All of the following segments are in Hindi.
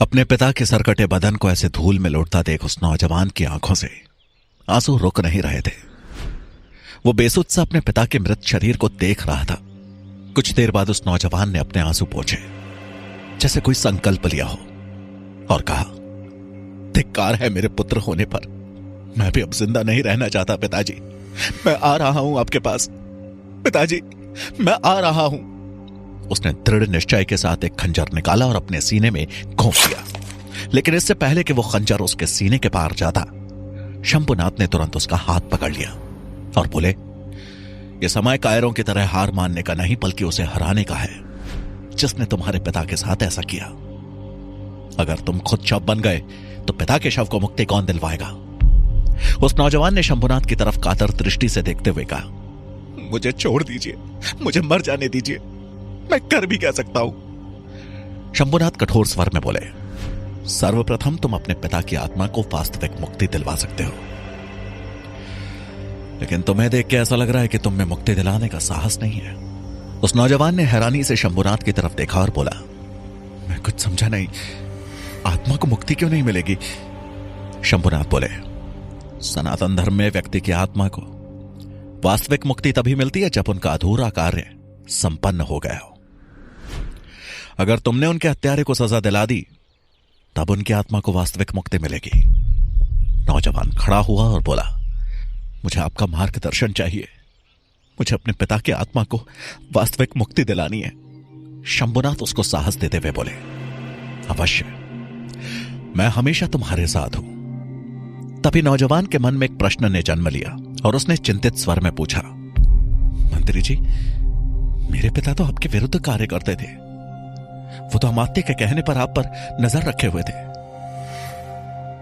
अपने पिता के सरकटे बदन को ऐसे धूल में लौटता देख उस नौजवान की आंखों से आंसू रुक नहीं रहे थे। वो बेसुध सा अपने पिता के मृत शरीर को देख रहा था। कुछ देर बाद उस नौजवान ने अपने आंसू पोंछे, जैसे कोई संकल्प लिया हो, और कहा, धिक्कार है मेरे पुत्र होने पर। मैं भी अब जिंदा नहीं रहना चाहता पिताजी। मैं आ रहा हूं आपके पास। पिताजी, मैं आ रहा हूं। उसने दृढ़ निश्चय के साथ एक खंजर निकाला और अपने सीने में घोंप दिया। लेकिन इससे पहले कि वो खंजर उसके सीने के पार जाता, शंभुनाथ ने तुरंत उसका हाथ पकड़ लिया और बोले, यह समय कायरों की तरह हार मानने का नहीं, बल्कि उसे हराने का है जिसने तुम्हारे पिता के साथ ऐसा किया। अगर तुम खुद शव बन गए तो पिता के शव को मुक्ति कौन दिलवाएगा? उस नौजवान ने शंभुनाथ की तरफ कातर दृष्टि से देखते हुए कहा, मुझे छोड़ दीजिए, मुझे मर जाने दीजिए। मैं कर भी क्या सकता हूं? शंभुनाथ कठोर स्वर में बोले, सर्वप्रथम तुम अपने पिता की आत्मा को वास्तविक मुक्ति दिलवा सकते हो, लेकिन तुम्हें देख के ऐसा लग रहा है कि तुम में मुक्ति दिलाने का साहस नहीं है। उस नौजवान ने हैरानी से शंभुनाथ की तरफ देखा और बोला, मैं कुछ समझा नहीं, आत्मा को मुक्ति क्यों नहीं मिलेगी? शंभुनाथ बोले, सनातन धर्म में व्यक्ति की आत्मा को वास्तविक मुक्ति तभी मिलती है जब उनका अधूरा कार्य संपन्न हो गया हो। अगर तुमने उनके हत्यारे को सजा दिला दी तब उनकी आत्मा को वास्तविक मुक्ति मिलेगी। नौजवान खड़ा हुआ और बोला, मुझे आपका मार्गदर्शन चाहिए। मुझे अपने पिता की आत्मा को वास्तविक मुक्ति दिलानी है। शंभुनाथ उसको साहस देते हुए बोले, अवश्य, मैं हमेशा तुम्हारे साथ हूं। तभी नौजवान के मन में एक प्रश्न ने जन्म लिया और उसने चिंतित स्वर में पूछा, मंत्री जी, मेरे पिता तो आपके विरुद्ध कार्य करते थे। वो तो अमात्य के कहने पर आप पर नजर रखे हुए थे।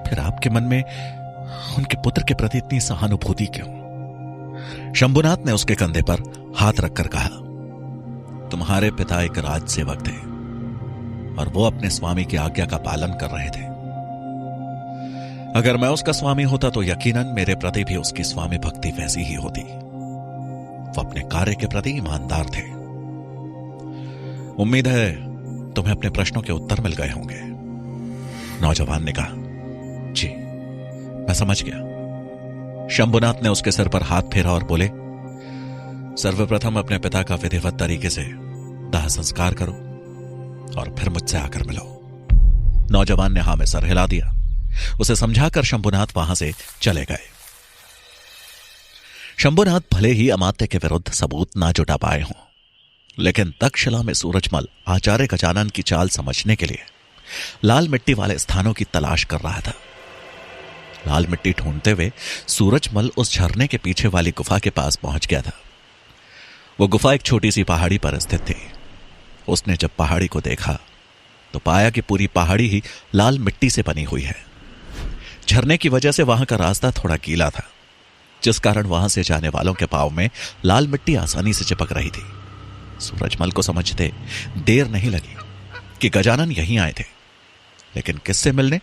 फिर आपके मन में उनके पुत्र के प्रति इतनी सहानुभूति क्यों? शंभुनाथ ने उसके कंधे पर हाथ रखकर कहा, तुम्हारे पिता एक राज सेवक थे और वो अपने स्वामी की आज्ञा का पालन कर रहे थे। अगर मैं उसका स्वामी होता तो यकीनन मेरे प्रति भी उसकी स्वामी भक्ति वैसी ही होती। वो अपने कार्य के प्रति ईमानदार थे। उम्मीद है तुम्हें अपने प्रश्नों के उत्तर मिल गए होंगे। नौजवान ने कहा, जी, मैं समझ गया। शंभुनाथ ने उसके सिर पर हाथ फेरा और बोले, सर्वप्रथम अपने पिता का विधिवत तरीके से दाह संस्कार करो और फिर मुझसे आकर मिलो। नौजवान ने हां में सर हिला दिया। उसे समझाकर शंभुनाथ वहां से चले गए। शंभुनाथ भले ही अमात्य के विरुद्ध सबूत ना जुटा पाए हों, लेकिन तक्षशिला में सूरजमल आचार्य गजानन की चाल समझने के लिए लाल मिट्टी वाले स्थानों की तलाश कर रहा था। लाल मिट्टी ढूंढते हुए सूरजमल उस झरने के पीछे वाली गुफा के पास पहुंच गया था। वो गुफा एक छोटी सी पहाड़ी पर स्थित थी। उसने जब पहाड़ी को देखा तो पाया कि पूरी पहाड़ी ही लाल मिट्टी से बनी हुई है। झरने की वजह से वहां का रास्ता थोड़ा गीला था, जिस कारण वहां से जाने वालों के पांव में लाल मिट्टी आसानी से चिपक रही थी। सूरजमल को समझते देर नहीं लगी कि गजानन यहीं आए थे, लेकिन किससे मिलने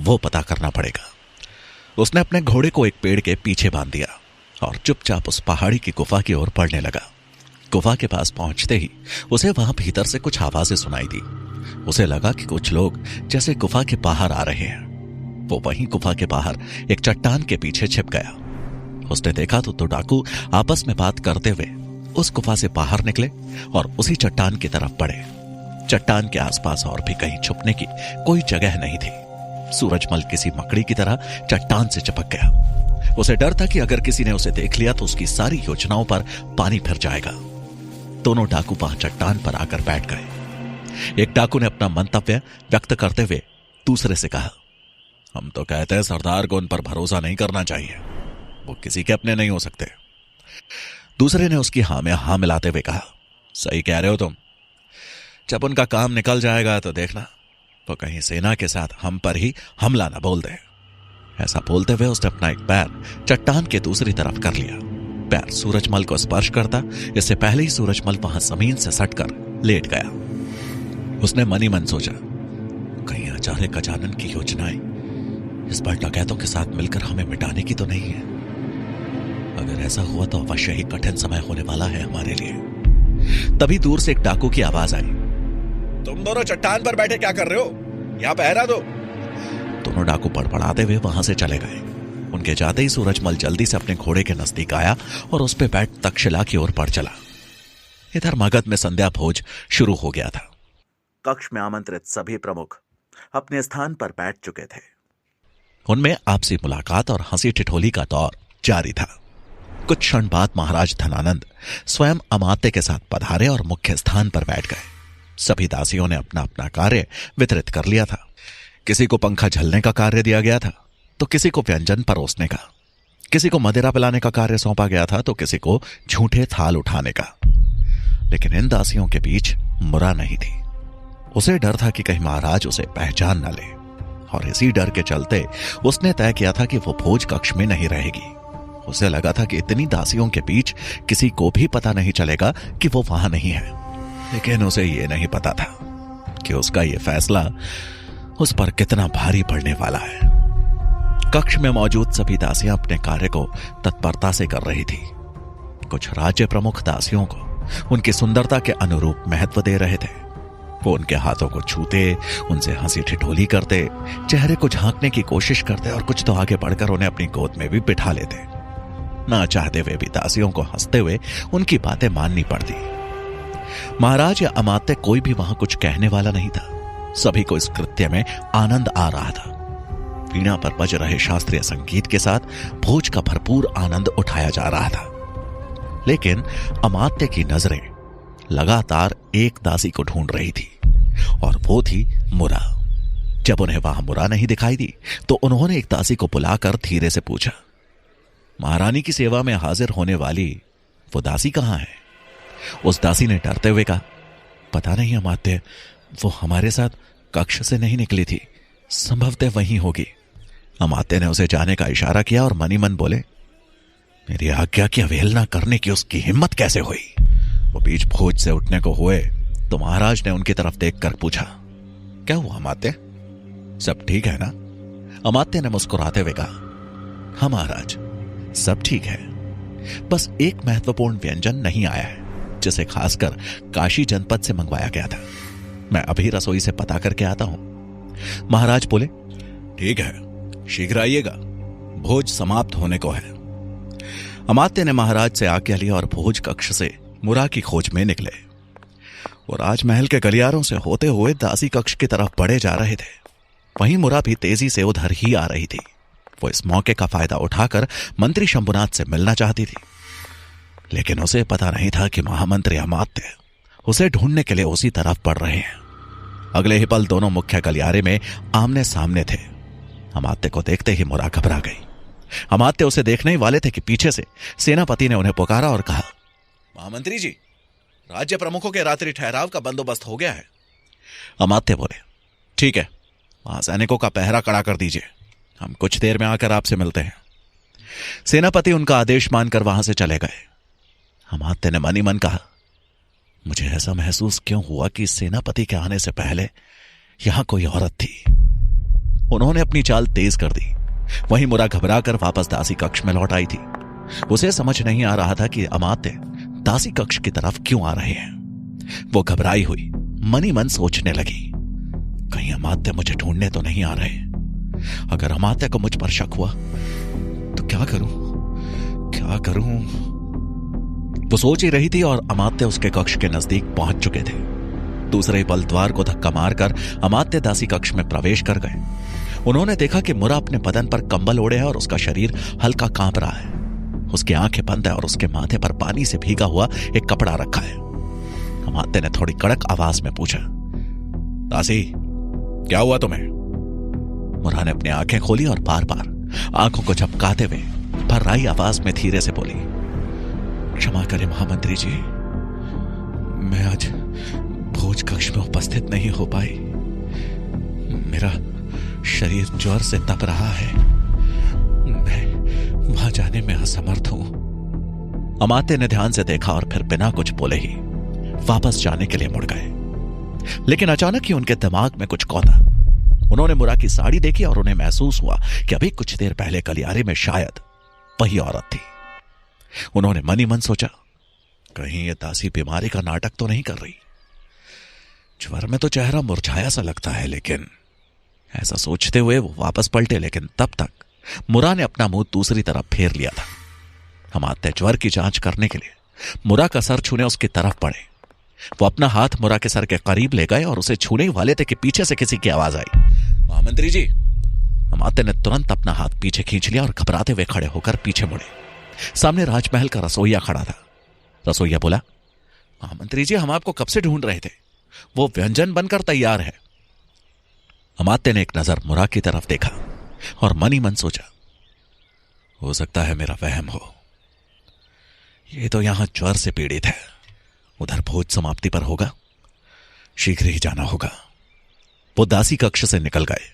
वो पता करना पड़ेगा। उसने अपने घोड़े को एक पेड़ के पीछे बांध दिया और चुपचाप उस पहाड़ी की गुफा की ओर बढ़ने लगा। गुफा के पास पहुंचते ही उसे वहां भीतर से कुछ आवाजें सुनाई दी। उसे लगा कि कुछ लोग जैसे गुफा के बाहर आ रहे हैं। वो वहीं गुफा के बाहर एक चट्टान के पीछे छिप गया। उसने देखा तो डाकू आपस में बात करते हुए उस गुफा से बाहर निकले और उसी चट्टान की तरफ बढ़े। चट्टान के आसपास और भी कहीं छुपने की कोई जगह नहीं थी। सूरजमल किसी मकड़ी की तरह चट्टान से चिपक गया। उसे डर था कि अगर किसी ने उसे देख लिया तो उसकी सारी योजनाओं पर पानी फिर जाएगा। दोनों डाकू वहां चट्टान पर आकर बैठ गए। एक डाकू ने अपना मंतव्य व्यक्त करते हुए दूसरे से कहा, हम तो कहते हैं सरदार को उन पर भरोसा नहीं करना चाहिए, वो किसी के अपने नहीं हो सकते। दूसरे ने उसकी हां में हां मिलाते हुए कहा, सही कह रहे हो तुम। जब उनका काम निकल जाएगा तो देखना तो कहीं सेना के साथ हम पर ही हमला ना बोल दे। ऐसा बोलते हुए उसने अपना एक पैर चट्टान के दूसरी तरफ कर लिया। पैर सूरजमल को स्पर्श करता इससे पहले ही सूरजमल वहां जमीन से सटकर लेट गया। उसने मन ही मन सोचा, कहीं आचार्य गजानन की योजनाएं इस बार डकैतों के साथ मिलकर हमें मिटाने की तो नहीं है। अगर ऐसा हुआ तो अवश्य ही कठिन समय होने वाला है हमारे लिए। तभी दूर से एक डाकू की आवाज आई, तुम दोनों चट्टान पर बैठे क्या कर रहे हो? यहां पहरा दो। दोनों डाकू बड़बड़ाते हुए वहां से चले गए। उनके जाते ही सूरजमल जल्दी से अपने घोड़े के नजदीक आया और उस पे बैठ तक्षशिला की ओर बढ़ चला। इधर मगध में संध्या भोज शुरू हो गया था। कक्ष में आमंत्रित सभी प्रमुख अपने स्थान पर बैठ चुके थे। उनमें आपसी मुलाकात और हंसी ठिठोली का दौर जारी था। कुछ क्षण बाद महाराज धनानंद स्वयं अमात्य के साथ पधारे और मुख्य स्थान पर बैठ गए। सभी दासियों ने अपना अपना कार्य वितरित कर लिया था। किसी को पंखा झलने का कार्य दिया गया था, तो किसी को व्यंजन परोसने का, किसी को मदिरा पिलाने का कार्य सौंपा गया था, तो किसी को झूठे थाल उठाने का। लेकिन इन दासियों के बीच मुरा नहीं थी। उसे डर था कि कहीं महाराज उसे पहचान न ले, और इसी डर के चलते उसने तय किया था कि वो भोज कक्ष में नहीं रहेगी। उसे लगा था कि इतनी दासियों के बीच किसी को भी पता नहीं चलेगा कि वो वहां नहीं है। लेकिन उसे ये नहीं पता था कि उसका ये फैसला उस पर कितना भारी पड़ने वाला है। कक्ष में मौजूद सभी दासियां अपने कार्य को तत्परता से कर रही थी। कुछ राज्य प्रमुख दासियों को उनकी सुंदरता के अनुरूप महत्व दे रहे थे। वो उनके हाथों को छूते, उनसे हंसी ठिठोली करते, चेहरे को झांकने की कोशिश करते और कुछ तो आगे बढ़कर उन्हें अपनी गोद में भी बिठा लेते। ना चाहते हुए भी दासियों को हंसते हुए उनकी बातें माननी पड़ती। महाराज या अमात्य कोई भी वहां कुछ कहने वाला नहीं था। सभी को इस कृत्य में आनंद आ रहा था। वीणा पर बज रहे शास्त्रीय संगीत के साथ भोज का भरपूर आनंद उठाया जा रहा था। लेकिन अमात्य की नजरें लगातार एक दासी को ढूंढ रही थी, और वो थी मुरा। जब उन्हें वहां मुरा नहीं दिखाई दी तो उन्होंने एक दासी को बुलाकर धीरे से पूछा, महारानी की सेवा में हाजिर होने वाली वो दासी कहां है? उस दासी ने डरते हुए कहा, पता नहीं अमात्य, वो हमारे साथ कक्ष से नहीं निकली थी, संभवतः वहीं होगी। अमात्य ने उसे जाने का इशारा किया और मनी मन बोले, मेरी आज्ञा की अवहेलना करने की उसकी हिम्मत कैसे हुई? वो बीच भोज से उठने को हुए तो महाराज ने उनकी तरफ देखकर पूछा, क्या हुआ अमात्य, सब ठीक है ना? अमात्य ने मुस्कुराते हुए कहा, हाँ महाराज, सब ठीक है, बस एक महत्वपूर्ण व्यंजन नहीं आया है, जिसे खासकर काशी जनपद से मंगवाया गया था। मैं अभी रसोई से पता करके आता हूं। महाराज बोले, ठीक है, शीघ्र आइएगा, भोज समाप्त होने को है। अमात्य ने महाराज से आज्ञा ली और भोज कक्ष से मुरा की खोज में निकले। वो राजमहल के गलियारों से होते हुए दासी कक्ष की तरफ बढ़े जा रहे थे। वहीं मुरा भी तेजी से उधर ही आ रही थी। वो इस मौके का फायदा उठाकर मंत्री शंभुनाथ से मिलना चाहती थी, लेकिन उसे पता नहीं था कि महामंत्री अमात्य उसे ढूंढने के लिए उसी तरफ बढ़ रहे हैं। अगले ही पल दोनों मुख्य गलियारे में आमने सामने थे। अमात्य को देखते ही मुरा घबरा गई। अमात्य उसे देखने ही वाले थे कि पीछे से सेनापति ने उन्हें पुकारा और कहा, महामंत्री जी, राज्य प्रमुखों के रात्रि ठहराव का बंदोबस्त हो गया है। अमात्य बोले, ठीक है, वहां सैनिकों का पहरा कड़ा कर दीजिए, हम कुछ देर में आकर आपसे मिलते हैं। सेनापति उनका आदेश मानकर वहां से चले गए। अमात्य ने मनी मन कहा, मुझे ऐसा महसूस क्यों हुआ कि सेनापति के आने से पहले यहां कोई औरत थी। उन्होंने अपनी चाल तेज कर दी। वहीं मुरा घबरा कर वापस दासी कक्ष में लौट आई थी। उसे समझ नहीं आ रहा था कि अमात्य दासी कक्ष की तरफ क्यों आ रहे हैं। वो घबराई हुई मनी मन सोचने लगी, कहीं अमात्य मुझे ढूंढने तो नहीं आ रहे। अगर अमात्य को मुझ पर शक हुआ तो क्या करूं? वो सोच ही रही थी और अमात्य उसके कक्ष के नजदीक पहुंच चुके थे। दूसरे पल द्वार को धक्का मारकर अमात्य दासी कक्ष में प्रवेश कर गए। उन्होंने देखा कि मुरा अपने बदन पर कंबल ओढ़े है और उसका शरीर हल्का कांप रहा है। उसकी आंखें बंद है और उसके माथे पर पानी से भीगा हुआ एक कपड़ा रखा है। अमात्य ने थोड़ी कड़क आवाज में पूछा, दासी, क्या हुआ तुम्हें? मुरा ने अपनी आंखें खोली और बार बार आंखों को झपकाते हुए भर्राई आवाज में धीरे से बोली, क्षमा करें महामंत्री जी, मैं आज भोज कक्ष में उपस्थित नहीं हो पाई। मेरा शरीर ज्वर से तप रहा है, मैं वहां जाने में असमर्थ हूं। अमात्य ने ध्यान से देखा और फिर बिना कुछ बोले ही वापस जाने के लिए मुड़ गए। लेकिन अचानक ही उनके दिमाग में कुछ कौंधा। उन्होंने मुरा की साड़ी देखी और उन्हें महसूस हुआ कि अभी कुछ देर पहले गलियारे में शायद वही औरत थी। उन्होंने मनी मन सोचा, कहीं ये दासी बीमारी का नाटक तो नहीं कर रही। ज्वर में तो चेहरा मुरझाया सा लगता है, लेकिन ऐसा सोचते हुए वो वापस पलटे, लेकिन तब तक मुरा ने अपना मुंह दूसरी तरफ फेर लिया था। अमात्य ज्वर की जांच करने के लिए मुरा का सर छूने उसकी तरफ पड़े। वो अपना हाथ मुरा के सर के करीब ले गए और उसे छूने ही वाले थे कि पीछे से किसी की आवाज आई, महामंत्री जी। अमात्य ने तुरंत अपना हाथ पीछे खींच लिया और घबराते हुए खड़े होकर पीछे मुड़े। सामने राजमहल का रसोइया खड़ा था। रसोइया बोला, महामंत्री जी, हम आपको कब से ढूंढ रहे थे, वो व्यंजन बनकर तैयार है। अमात्य ने एक नजर मुरा की तरफ देखा और मन ही मन सोचा, हो सकता है मेरा वहम हो। ये तो यहां ज्वर से पीड़ित है, उधर भोज समाप्ति पर होगा, शीघ्र ही जाना होगा। वो दासी कक्ष से निकल गए।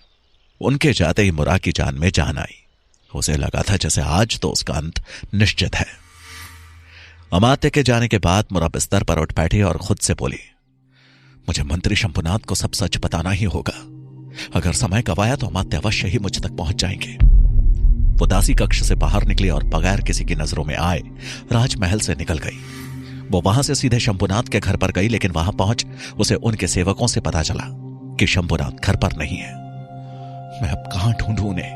उनके जाते ही मुरा की जान में जान आई। उसे लगा था जैसे आज तो उसका अंत निश्चित है। अमात्य के जाने के बाद मुरा बिस्तर पर उठ बैठी और खुद से बोली, मुझे मंत्री शंभुनाथ को सब सच बताना ही होगा। अगर समय गवाया तो अमात्य अवश्य ही मुझ तक पहुंच जाएंगे। वो दासी कक्ष से बाहर निकली और बगैर किसी की नजरों में आए राजमहल से निकल गई। वो वहां से सीधे शंभुनाथ के घर पर गई, लेकिन वहां पहुंच उसे उनके सेवकों से पता चला कि शंभुनाथ घर पर नहीं है। मैं अब कहां ढूंढूं उन्हें?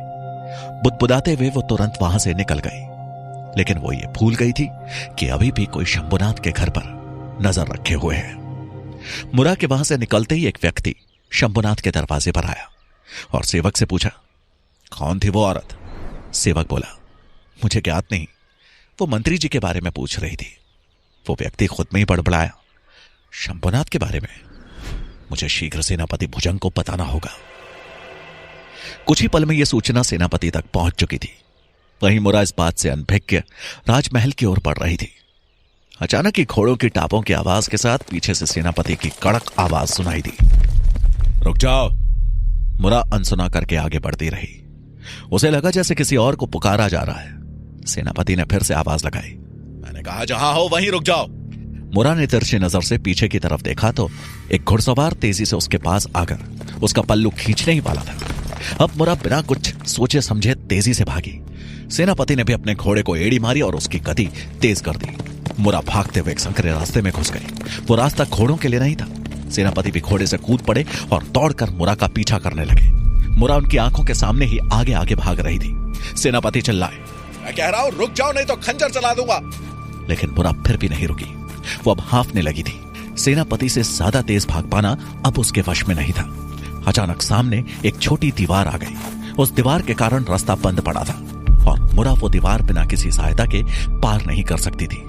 बुदबुदाते हुए वो तुरंत वहां से निकल गई, लेकिन वो ये भूल गई थी कि अभी भी कोई शंभुनाथ के घर पर नजर रखे हुए है। मुरा के वहां से निकलते ही एक व्यक्ति शंभुनाथ के दरवाजे पर आया और सेवक से पूछा, कौन थी वो औरत? सेवक बोला, मुझे ज्ञात नहीं, वो मंत्री जी के बारे में पूछ रही थी। वो व्यक्ति खुद में ही बड़बड़ाया, शंभुनाथ के बारे में? मुझे शीघ्र सेनापति भुजंग को बताना होगा। कुछ ही पल में यह सूचना सेनापति तक पहुंच चुकी थी। वहीं मुरा इस बात से अनभिज्ञ राजमहल की ओर बढ़ रही थी। अचानक ही घोड़ों की टापों की आवाज के साथ पीछे से सेनापति की कड़क आवाज सुनाई दी, रुक जाओ। मुरा अनसुना करके आगे बढ़ती रही। उसे लगा जैसे किसी और को पुकारा जा रहा है। सेनापति ने फिर से आवाज लगाई, मैंने कहा जहां हो वहीं रुक जाओ। मुरा ने तिरछी नजर से पीछे की तरफ देखा तो एक घुड़सवार तेजी से उसके पास आकर उसका पल्लू खींचने ही वाला था। अब मुरा बिना कुछ सोचे समझे तेजी से भागी। सेनापति ने भी अपने घोड़े को एड़ी मारी और उसकी गति तेज कर दी। मुरा भागते हुए एक संकरे रास्ते में घुस गई। वो रास्ता घोड़ों के लिए नहीं था। सेनापति भी घोड़े से कूद पड़े और दौड़कर मुरा का पीछा करने लगे। मुरा उनकी आंखों के सामने ही आगे आगे भाग रही थी। सेनापति चिल्लाए, मैं कह रहा हूं रुक जाओ नहीं तो खंजर चला दूंगा। लेकिन मुरा फिर भी नहीं रुकी। वो अब हांफने लगी थी। सेनापति से ज्यादा तेज भाग पाना अब उसके वश में नहीं था। अचानक सामने एक छोटी दीवार आ गई। उस दीवार के कारण रास्ता बंद पड़ा था और मुरा वो दीवार बिना किसी सहायता के पार नहीं कर सकती थी।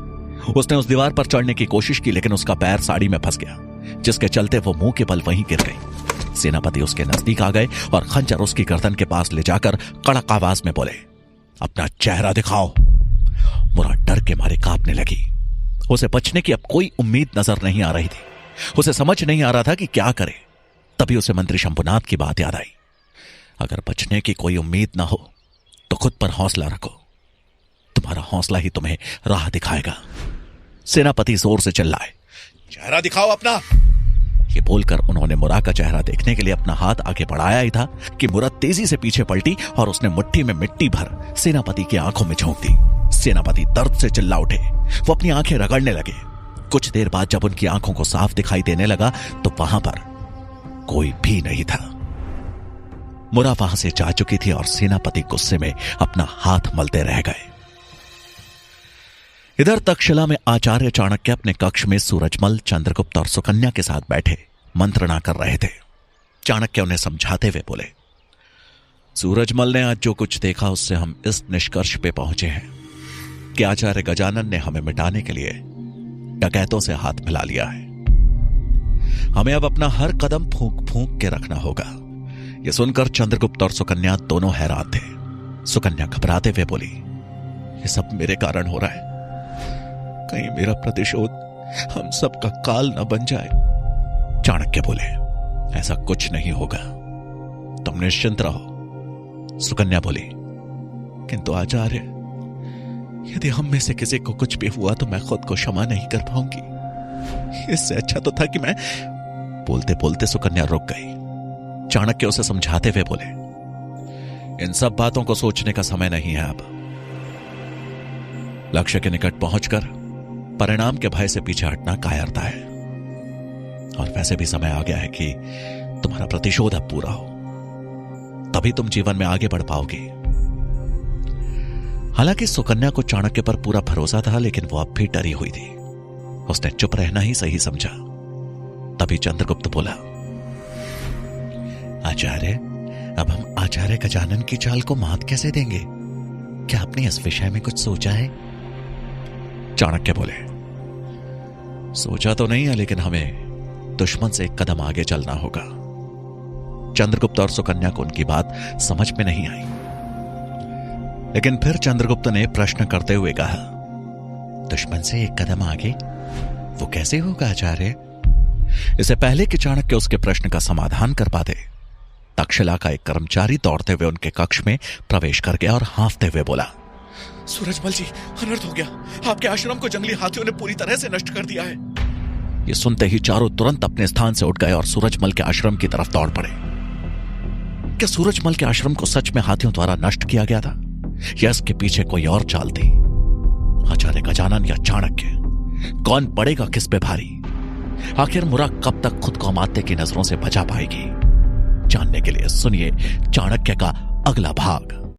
उसने उस दीवार पर चढ़ने की कोशिश की, लेकिन उसका पैर साड़ी में फंस गया, जिसके चलते वो मुंह के बल वहीं गिर गई। सेनापति उसके नजदीक आ गए और खंजर उसकी गर्दन के पास ले जाकर कड़क आवाज में बोले, अपना चेहरा दिखाओ। मुरा डर के मारे कांपने लगी। उसे बचने की अब कोई उम्मीद नजर नहीं आ रही थी। उसे समझ नहीं आ रहा था कि क्या करे। तभी उसे मंत्री शंभुनाथ की बात याद आई, अगर बचने की कोई उम्मीद ना हो तो खुद पर हौसला रखो, तुम्हारा हौसला ही तुम्हें राह दिखाएगा। सेनापति जोर से चिल्लाए, चेहरा दिखाओ अपना। ये बोलकर उन्होंने मुरा का चेहरा देखने के लिए अपना हाथ आगे बढ़ाया ही था कि मुरा तेजी से पीछे पलटी और उसने मुट्ठी में मिट्टी भर सेनापति की आंखों में झोंक दी। सेनापति दर्द से चिल्ला उठे। वो अपनी आंखें रगड़ने लगे। कुछ देर बाद जब उनकी आंखों को साफ दिखाई देने लगा तो वहां पर कोई भी नहीं था। मुरा वहां से जा चुकी थी और सेनापति गुस्से में अपना हाथ मलते रह गए। इधर तक्षशिला में आचार्य चाणक्य अपने कक्ष में सूरजमल, चंद्रगुप्त और सुकन्या के साथ बैठे मंत्रणा कर रहे थे। चाणक्य उन्हें समझाते हुए बोले, सूरजमल ने आज जो कुछ देखा उससे हम इस निष्कर्ष पे पहुंचे हैं कि आचार्य गजानन ने हमें मिटाने के लिए डकैतों से हाथ मिला लिया है। हमें अब अपना हर कदम फूंक फूंक के रखना होगा। यह सुनकर चंद्रगुप्त और सुकन्या दोनों हैरान थे। सुकन्या घबराते हुए बोली, यह सब मेरे कारण हो रहा है, कहीं मेरा प्रतिशोध हम सबका काल न बन जाए। चाणक्य बोले, ऐसा कुछ नहीं होगा, तुम निश्चिंत रहो। सुकन्या बोली, किंतु आचार्य, यदि हम में से किसी को कुछ भी हुआ तो मैं खुद को क्षमा नहीं कर पाऊंगी। इससे अच्छा तो था कि मैं। बोलते बोलते सुकन्या रुक गई। चाणक्य उसे समझाते हुए बोले, इन सब बातों को सोचने का समय नहीं है। अब लक्ष्य के निकट पहुंचकर परिणाम के भय से पीछे हटना कायरता है, और वैसे भी समय आ गया है कि तुम्हारा प्रतिशोध अब पूरा हो। तभी तुम जीवन में आगे बढ़ पाओगे। हालांकि सुकन्या को चाणक्य पर पूरा भरोसा था, लेकिन वो अब भी डरी हुई थी। उसने चुप रहना ही सही समझा। तभी चंद्रगुप्त बोला, आचार्य, अब हम आचार्य गजानन की चाल को मात कैसे देंगे? क्या आपने इस विषय में कुछ सोचा है? चाणक्य बोले, सोचा तो नहीं है, लेकिन हमें दुश्मन से एक कदम आगे चलना होगा। चंद्रगुप्त और सुकन्या को उनकी बात समझ में नहीं आई, लेकिन फिर चंद्रगुप्त ने प्रश्न करते हुए कहा, दुश्मन से एक कदम आगे? वो कैसे होगा आचार्य? इससे पहले कि चाणक्य उसके प्रश्न का समाधान कर पाते, तक्षशिला का एक कर्मचारी दौड़ते हुए उनके कक्ष में प्रवेश कर गया और हांफते हुए बोला, सूरजमल जी, अनर्थ हो गया। आपके आश्रम को जंगली हाथियों ने पूरी तरह से नष्ट कर दिया है। ये सुनते ही चारों तुरंत अपने स्थान से उठ गए और सूरजमल के आश्रम की तरफ दौड़ पड़े। क्या सूरजमल के आश्रम को सच में हाथियों द्वारा नष्ट किया गया था, या इसके पीछे कोई और चाल थी? आचार्य गजानन या चाणक्य, कौन पड़ेगा किस पे भारी? आखिर मुरा कब तक खुद को अमात्य की नजरों से बचा पाएगी? जानने के लिए सुनिए चाणक्य का अगला भाग।